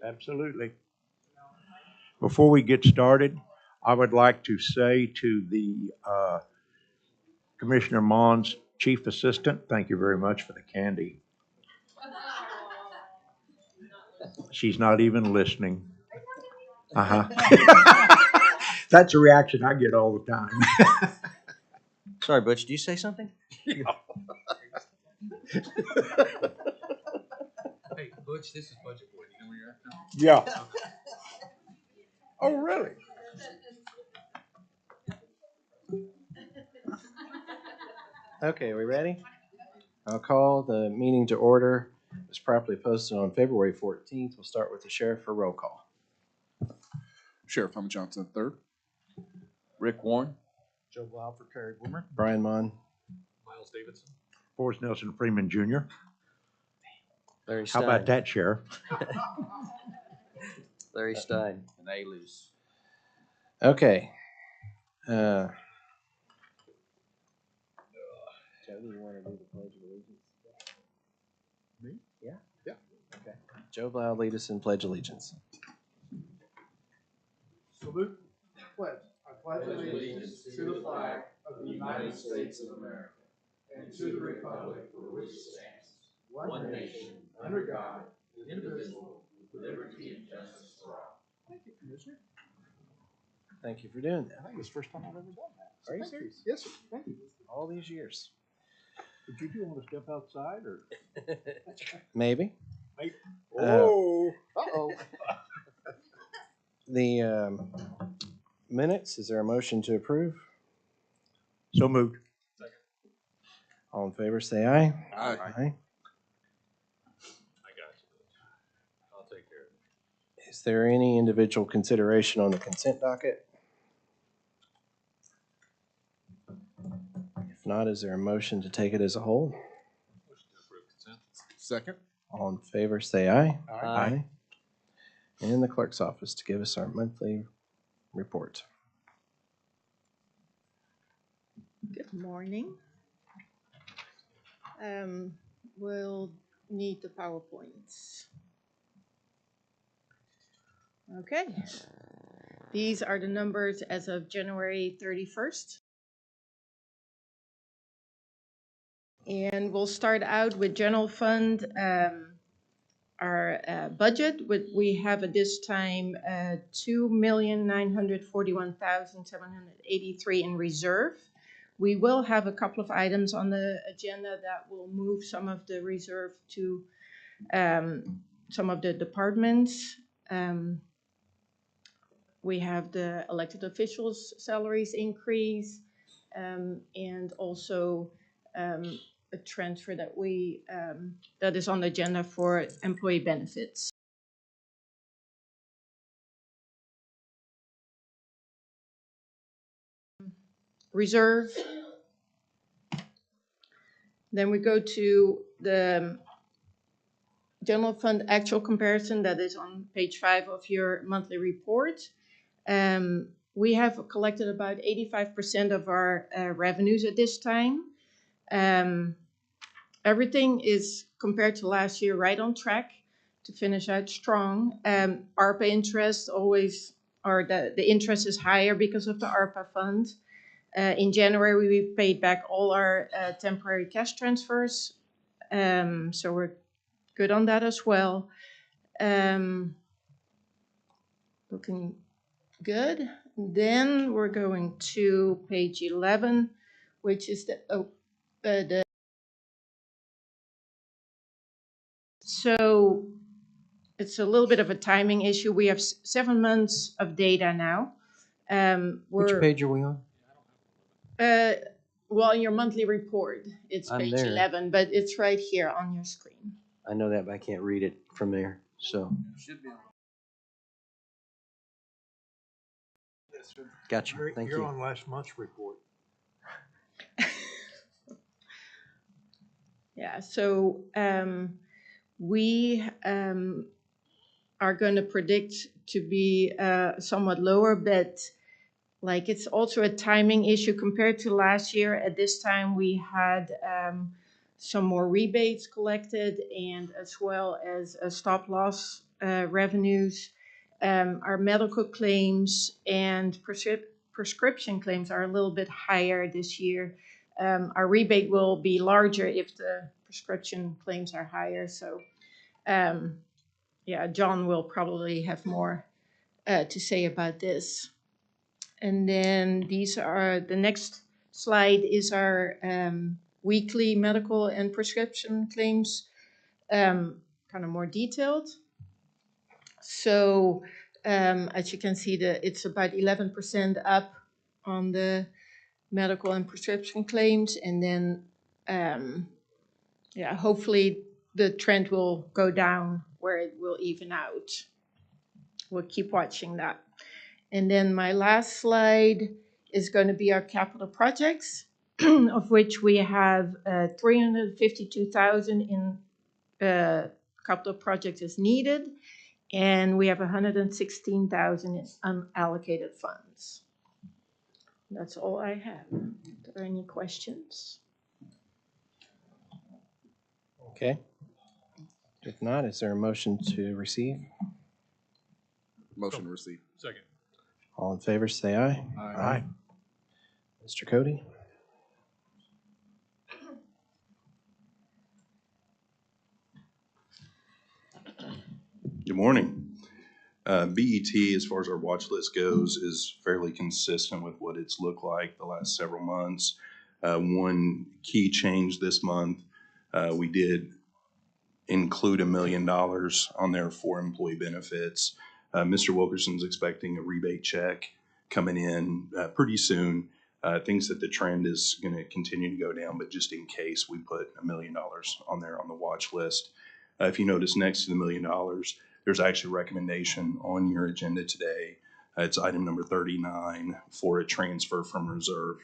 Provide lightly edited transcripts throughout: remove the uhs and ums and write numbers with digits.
Absolutely. Before we get started, I would like to say to the Commissioner Mond's chief assistant, thank you very much for the candy. She's not even listening. Uh-huh. That's a reaction I get all the time. Sorry, Butch, did you say something? Hey, Butch, this is Budget Boy. Do you know where you're at now? Yeah. Oh, really? Okay, are we ready? I'll call the meeting to order. It was properly posted on February 14th. We'll start with the sheriff for roll call. Sheriff Tom Johnson III. Rick Warren. Joe Blau for Terry Boomer. Brian Mon, Miles Davidson. Forrest Nelson Freeman Jr. Larry How Stein. about that, Sheriff? Larry Stein. And A-Luz. Okay. Joe, do you want to do the Pledge of Allegiance? Me? Yeah? Yeah. Okay. Joe Blau, lead us in Pledge Allegiance. Salute. Pledge. I pledge allegiance to the flag of the United States of America and to the republic for which it stands, one nation, under God, indivisible, with liberty and justice for all. Thank you, Commissioner. Thank you for doing I that. think it's the first time I've ever done that. Are you Thank serious? Yes, sir. Thank you. All these years. Did you want to step outside or? Maybe. Oh. Uh-oh. The minutes, is there a motion to approve? So moved. All in favor, say aye. Aye. Aye. I got you. I'll take care of it. Is there any individual consideration on the consent docket? If not, is there a motion to take it as a whole? Motion to approve consent. Second. All in favor, say aye. Aye. And the clerk's office to give us our monthly report. Good morning. We'll need the PowerPoints. Okay. These are the numbers as of January 31st. And we'll start out with general fund, our budget. We have at this time $2,941,783 in reserve. We will have a couple of items on the agenda that will move some of the reserve to some of the departments. We have the elected officials' salaries increase, and also a transfer that that is on the agenda for employee benefits. Reserve. Then we go to the general fund actual comparison that is on page 5 of your monthly report. We have collected about 85% of our revenues at this time. Everything is compared to last year right on track to finish out strong. ARPA interest always, or the interest is higher because of the ARPA fund. In January, we paid back all our temporary cash transfers, so we're good on that as well. Looking good. Then we're going to page 11, which is the so it's a little bit of a timing issue. We have 7 months of data now. Which page are we on? Well, in your monthly report, it's I'm page there. 11, but it's right here on your screen. I know that, but I can't read it from there, so. Should be on. Gotcha, thank You're you. on last month's report. Yeah, so We are going to predict to be somewhat lower, but like it's also a timing issue compared to last year. At this time, we had some more rebates collected and as well as stop loss revenues. Our medical claims and prescription claims are a little bit higher this year. Our rebate will be larger if the prescription claims are higher. So, yeah, John will probably have more to say about this. And then these are the next slide is our weekly medical and prescription claims, kind of more detailed. So as you can see, it's about 11% up on the medical and prescription claims, and then yeah, hopefully the trend will go down where it will even out. We'll keep watching that. And then my last slide is going to be our capital projects, of which we have 352,000 in capital projects is needed, and we have 116,000 in unallocated funds. That's all I have. Are there any questions? Okay. If not, is there a motion to receive? Motion to receive. Second. All in favor, say aye. Aye. Mr. Cody? Good morning. BET, as far as our watch list goes, is fairly consistent with what it's looked like the last several months. One key change this month, we did include $1 million on there for employee benefits. Mr. Wilkerson's expecting a rebate check coming in pretty soon. Thinks that the trend is going to continue to go down, but just in case, we put $1 million on there on the watch list. If you notice next to the $1 million, there's actually a recommendation on your agenda today. It's item number 39 for a transfer from reserve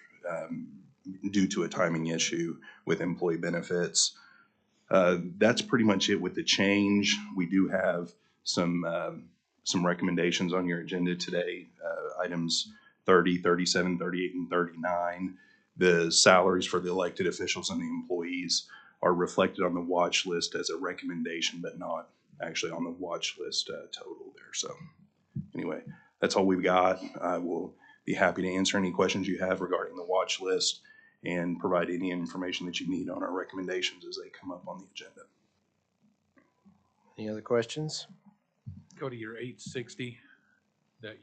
due to a timing issue with employee benefits. That's pretty much it with the change. We do have some recommendations on your agenda today, items 30, 37, 38, and 39. The salaries for the elected officials and the employees are reflected on the watch list as a recommendation, but not actually on the watch list total there. So anyway, that's all we've got. I will be happy to answer any questions you have regarding the watch list and provide any information that you need on our recommendations as they come up on the agenda. Any other questions? Go to your 860 that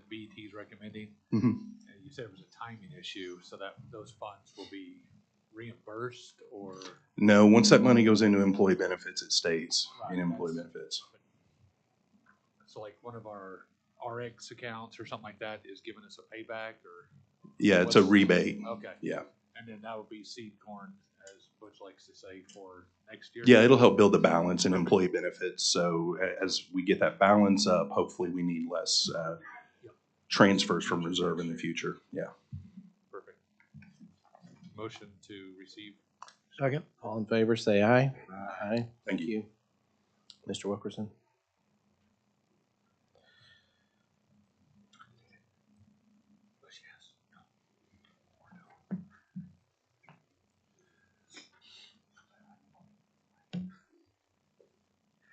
BET is recommending. Mhm. And you said it was a timing issue, so that those funds will be reimbursed or? No, once that money goes into employee benefits, it stays Right, in employee benefits. So like one of our RX accounts or something like that is giving us a payback or? Yeah, it's a rebate. Okay. Yeah. And then that would be seed corn, as Butch likes to say, for next year? Yeah, it'll help build the balance in employee benefits. So as we get that balance up, hopefully we need less transfers from reserve in the future. Yeah. Perfect. Motion to receive. Second. All in favor, say aye. Aye. Thank you. Mr. Wilkerson?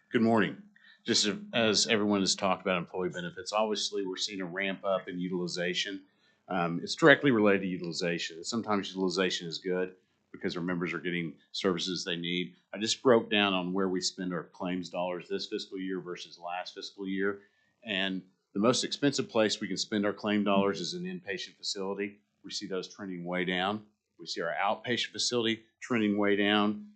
Good morning. Just as everyone has talked about employee benefits, obviously we're seeing a ramp up in utilization. It's directly related to utilization. Sometimes utilization is good because our members are getting services they need. I just broke down on where we spend our claims dollars this fiscal year versus last fiscal year. And the most expensive place we can spend our claim dollars is an inpatient facility. We see those trending way down. We see our outpatient facility trending way down.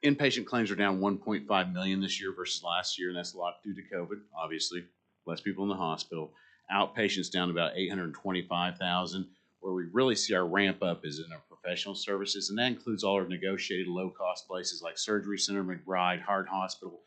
Inpatient claims are down 1.5 million this year versus last year, and that's a lot due to COVID, obviously. Less people in the hospital. Outpatients down about 825,000. Where we really see our ramp up is in our professional services, and that includes all our negotiated low-cost places like Surgery Center, McBride, Heart Hospital.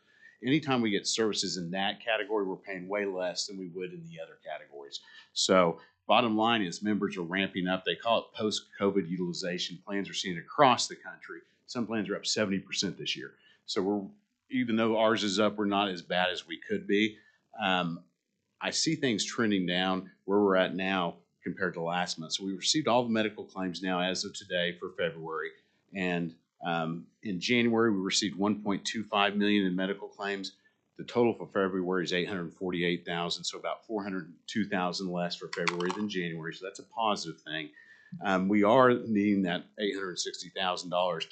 Anytime we get services in that category, we're paying way less than we would in the other categories. So bottom line is members are ramping up. They call it post-COVID utilization. Plans are seeing across the country Some plans are up 70% this year. So even though ours is up, we're not as bad as we could be. I see things trending down where we're at now compared to last month. So we received all the medical claims now as of today for February. And in January, we received 1.25 million in medical claims. The total for February is 848,000, so about 402,000 less for February than January. So that's a positive thing. We are needing that $860,000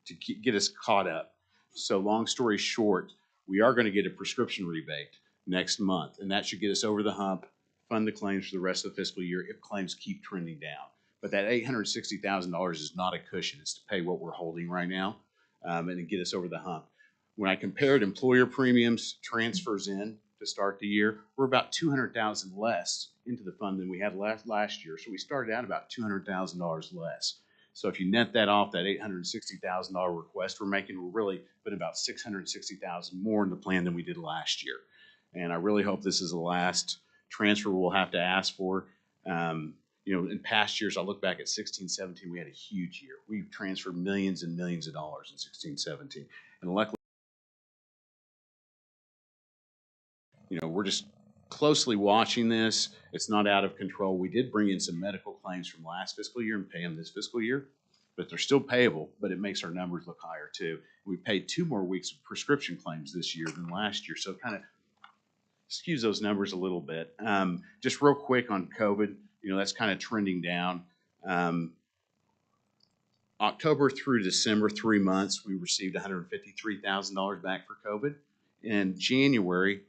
to get us caught up. So long story short, we are going to get a prescription rebate next month, and that should get us over the hump, fund the claims for the rest of the fiscal year if claims keep trending down. But that $860,000 is not a cushion. It's to pay what we're holding right now and to get us over the hump. When I compared employer premiums transfers in to start the year, we're about $200,000 less into the fund than we had last year. So we started out about $200,000 less. So if you net that off, that $860,000 request we're making, we're really put about $660,000 more in the plan than we did last year. And I really hope this is the last transfer we'll have to ask for. In past years, I look back at 16, 17, we had a huge year. We transferred millions and millions of dollars in 16, 17. And luckily, we're just closely watching this. It's not out of control. We did bring in some medical claims from last fiscal year and pay them this fiscal year, but they're still payable, but it makes our numbers look higher too. We paid 2 more weeks of prescription claims this year than last year, so it kind of skews those numbers a little bit. Just real quick on COVID, that's kind of trending down. October through December, 3 months, we received $153,000 back for COVID. In January,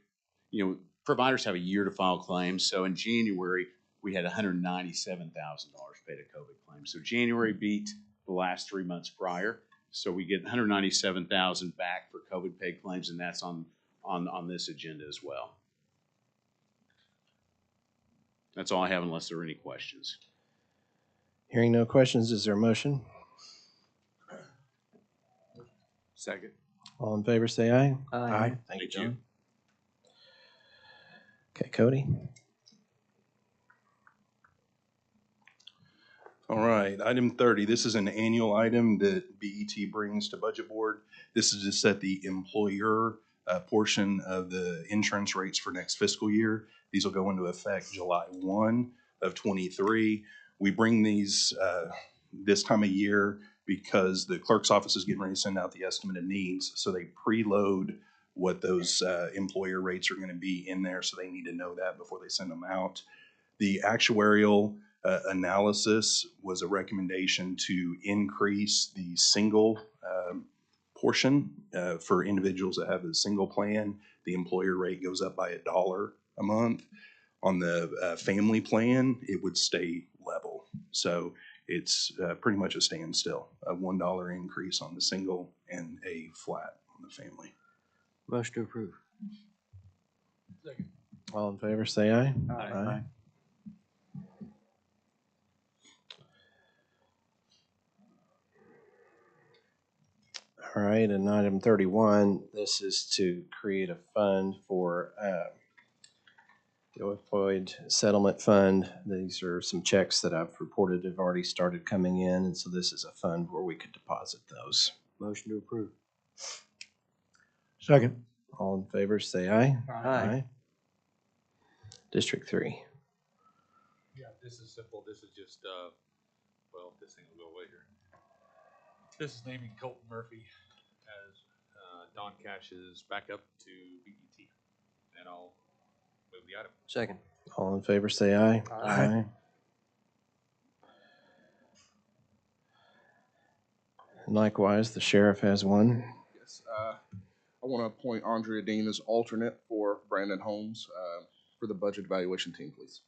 providers have a year to file claims. So in January, we had $197,000 paid a COVID claim. So January beat the last 3 months prior. So we get $197,000 back for COVID paid claims, and that's on this agenda as well. That's all I have unless there are any questions. Hearing no questions, is there a motion? Second. All in favor, say aye. Aye. Thank you, Thank you. John. Okay, Cody. All right, item 30, this is an annual item that BET brings to Budget Board. This is to set the employer portion of the insurance rates for next fiscal year. These will go into effect July 1 of 23. We bring these this time of year because the clerk's office is getting ready to send out the estimate of needs. So they preload what those employer rates are going to be in there. So they need to know that before they send them out. The actuarial analysis was a recommendation to increase the single portion for individuals that have a single plan. The employer rate goes up by $1 a month. On the family plan, it would stay level. So it's pretty much a standstill, a $1 increase on the single and a flat on the family. Motion to approve. Second. All in favor, say aye. Aye. All right, and item 31, this is to create a fund for the opioid settlement fund. These are some checks that I've reported have already started coming in, and so this is a fund where we could deposit those. Motion to approve. Second. All in favor, say aye. Aye. District 3. Yeah, this is simple. This is just, this thing will go away here. This is naming Colton Murphy as Don Cash's backup to BET. And I'll move the item. Second. All in favor, say aye. Aye. And likewise, the sheriff has one. Yes. I want to appoint Andrea Dean as alternate for Brandon Holmes for the budget evaluation team, please.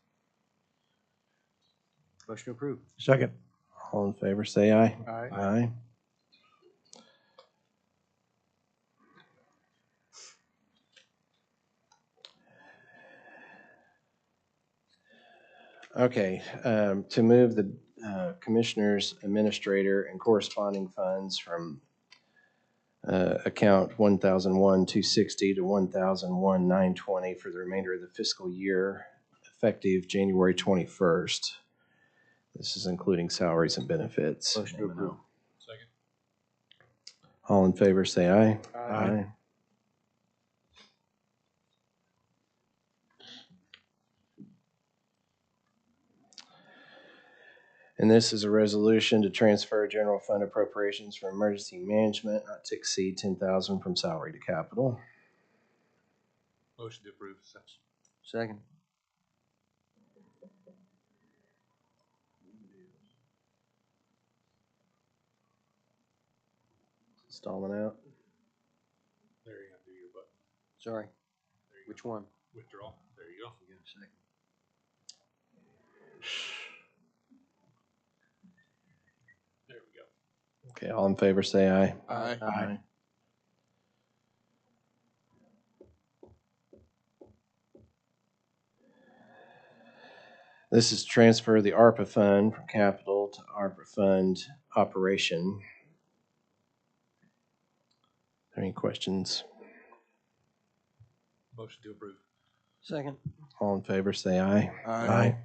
Motion approved. Second. All in favor, say aye. Aye. Aye. Okay, to move the commissioner's administrator and corresponding funds from account 1001-260 to 1001-920 for the remainder of the fiscal year, effective January 21st. This is including salaries and benefits. Motion to approve. Second. All in favor, say aye. Aye. And this is a resolution to transfer general fund appropriations for emergency management not to exceed 10,000 from salary to capital. Motion to approve. Second. Stalling out. There you go, do your button. Sorry. There you Which go. one? Withdraw. There you go. There we go. Okay, all in favor, say aye. Aye. Aye. This is transfer the ARPA fund from capital to ARPA fund operation. Any questions? Motion to approve. Second. All in favor, say aye. Aye.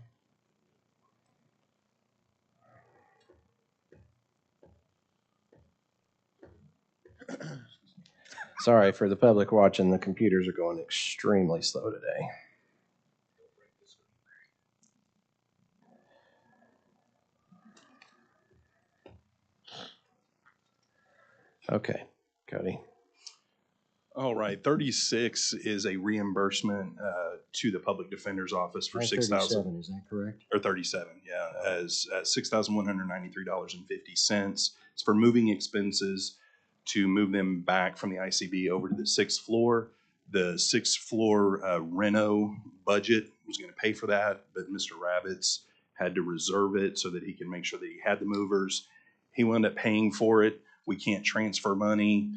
Sorry for the public watching, the computers are going extremely slow today. Okay, Cody. All right, 36 is a reimbursement to the public defender's office for 6,000. Is that correct? Or 37, yeah, as $6,193.50. It's for moving expenses to move them back from the ICB over to the sixth floor. The sixth floor reno budget was going to pay for that, but Mr. Ravitz had to reserve it so that he can make sure that he had the movers. He wound up paying for it. We can't transfer money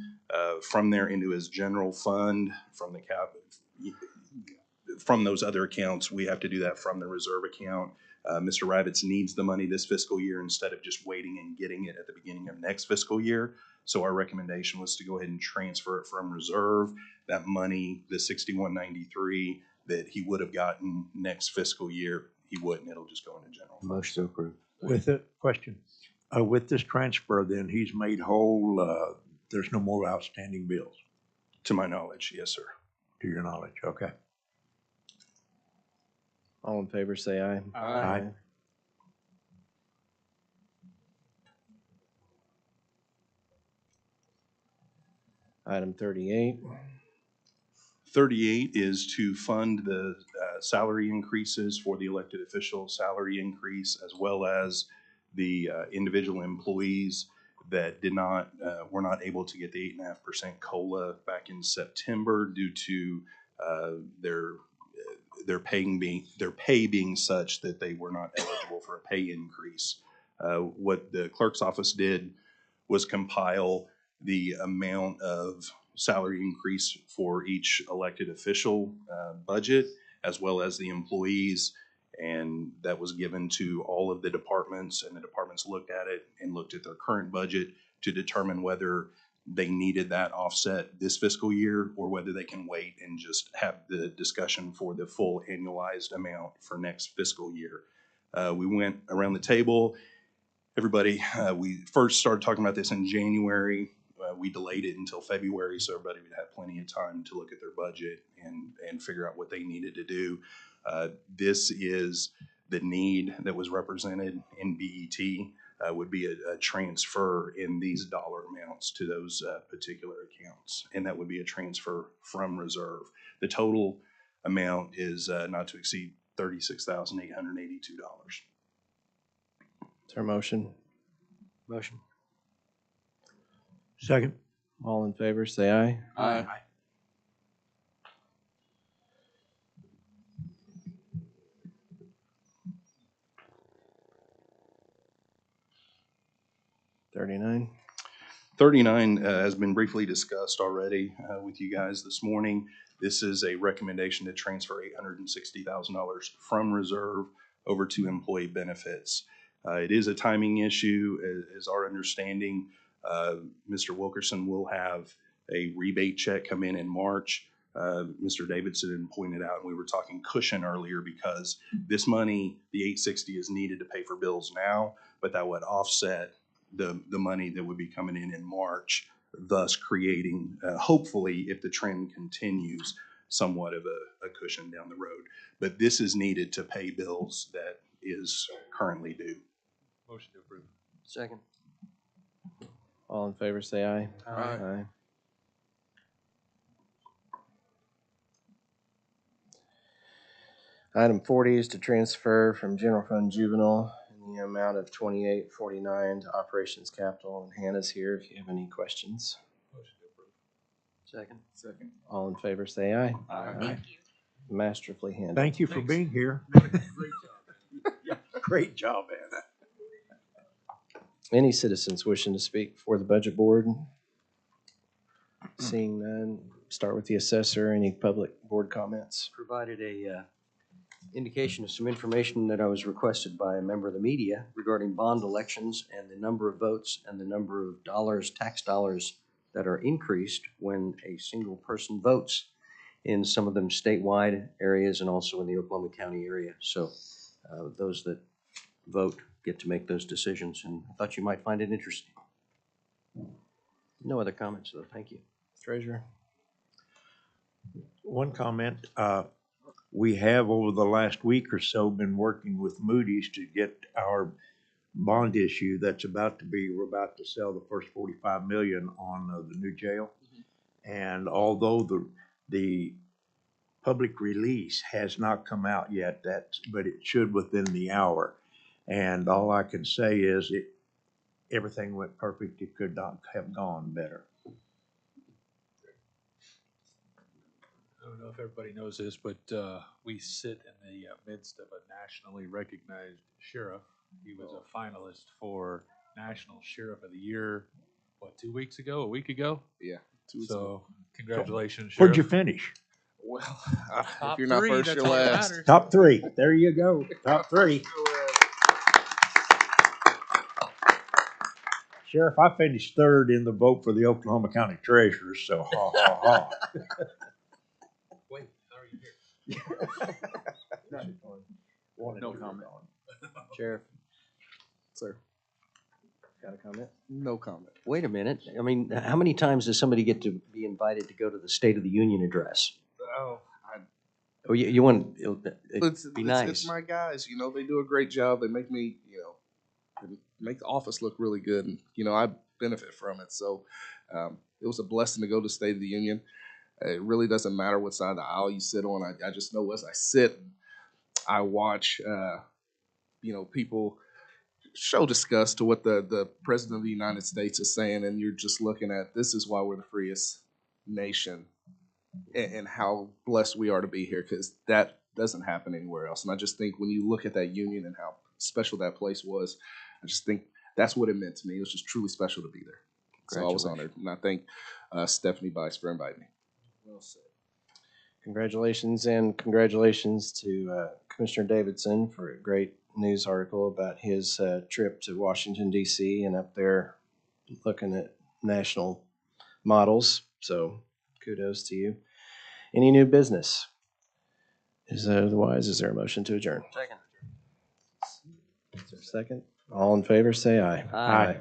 from there into his general fund from the from those other accounts. We have to do that from the reserve account. Mr. Ravitz needs the money this fiscal year instead of just waiting and getting it at the beginning of next fiscal year. So our recommendation was to go ahead and transfer it from reserve. That money, the $61.93 that he would have gotten next fiscal year, he wouldn't. It'll just go into general fund. Motion to approve. With it, question, with this transfer, then he's made whole, there's no more outstanding bills, To my knowledge, yes, sir. to your knowledge, okay? All in favor, say aye. Aye. Item 38. 38 is to fund the salary increases for the elected official salary increase, as well as the individual employees that were not able to get the 8.5% COLA back in September due to their pay being such that they were not eligible for a pay increase. What the clerk's office did was compile the amount of salary increase for each elected official budget, as well as the employees, and that was given to all of the departments, and the departments looked at it and looked at their current budget to determine whether they needed that offset this fiscal year or whether they can wait and just have the discussion for the full annualized amount for next fiscal year. We went around the table. Everybody, we first started talking about this in January. We delayed it until February so everybody would have plenty of time to look at their budget and figure out what they needed to do. This is the need that was represented in BET. Would be a transfer in these dollar amounts to those particular accounts, and that would be a transfer from reserve. The total amount is not to exceed $36,882. Is there a motion? Motion. Second? All in favor, say aye. Aye. 39. 39 has been briefly discussed already with you guys this morning. This is a recommendation to transfer $860,000 from reserve over to employee benefits. It is a timing issue, is our understanding. Mr. Wilkerson will have a rebate check come in March. Mr. Davidson pointed out, and we were talking cushion earlier, because this money, the 860, is needed to pay for bills now, but that would offset the money that would be coming in March thus creating, hopefully, if the trend continues, somewhat of a cushion down the road. But this is needed to pay bills that is currently due. Motion to approve. Second. All in favor, say aye. Aye. Item 40 is to transfer from general fund juvenile in the amount of $2849 to operations capital. And Hannah's here if you have any questions. Motion to approve. Second. Second. All in favor, say aye. Aye. Masterfully handled. Thank you for Thanks. being here. Great job. Great job, Anna. Any citizens wishing to speak before the budget board? Seeing none, start with the assessor. Any public board comments? Provided a indication of some information that I was requested by a member of the media regarding bond elections and the number of votes and the number of dollars, tax dollars, that are increased when a single person votes in some of them statewide areas and also in the Oklahoma County area. So those that vote get to make those decisions, and I thought you might find it interesting. No other comments, though. Thank you. Treasurer? One comment, we have over the last week or so been working with Moody's to get our bond issue that's we're about to sell the first 45 million on the new jail. And although the public release has not come out yet, but it should within the hour. And all I can say is everything went perfect. It could not have gone better. I don't know if everybody knows this, but we sit in the midst of a nationally recognized sheriff. He was a finalist for National Sheriff of the Year, what, 2 weeks ago, a week ago? Yeah. So congratulations, Where'd you Sheriff. finish? Well, Top if you're not three, first, that's you're all that last. matters. Top 3. There you go. Top 3. Sheriff, I finished 3rd in the vote for the Oklahoma County Treasurer, so ha ha ha. Wait, how are you here? No comment. Sheriff, Sir, got a comment? no comment. Wait a minute. I mean, how many times does somebody get to be invited to go to the State of the Union address? Oh, Oh, you want, it'd be it's nice. my guys. You know, they do a great job. They make me, they make the office look really good, and I benefit from it. So it was a blessing to go to the State of the Union. It really doesn't matter what side of the aisle you sit on. I just know as I sit, I watch, people show disgust to what the President of the United States is saying, and you're just looking at, this is why we're the freest nation, and how blessed we are to be here, because that doesn't happen anywhere else. And I just think when you look at that union and how special that place was, I just think that's what it meant to me. It was just truly special to be there. So I was honored, and I thank Stephanie Bice for inviting me. Well said. Congratulations, and congratulations to Commissioner Davidson for a great news article about his trip to Washington, D.C. and up there looking at national models. So kudos to you. Any new business? Otherwise, is there a motion to adjourn? Second. Is there a second? All in favor, say aye. Aye.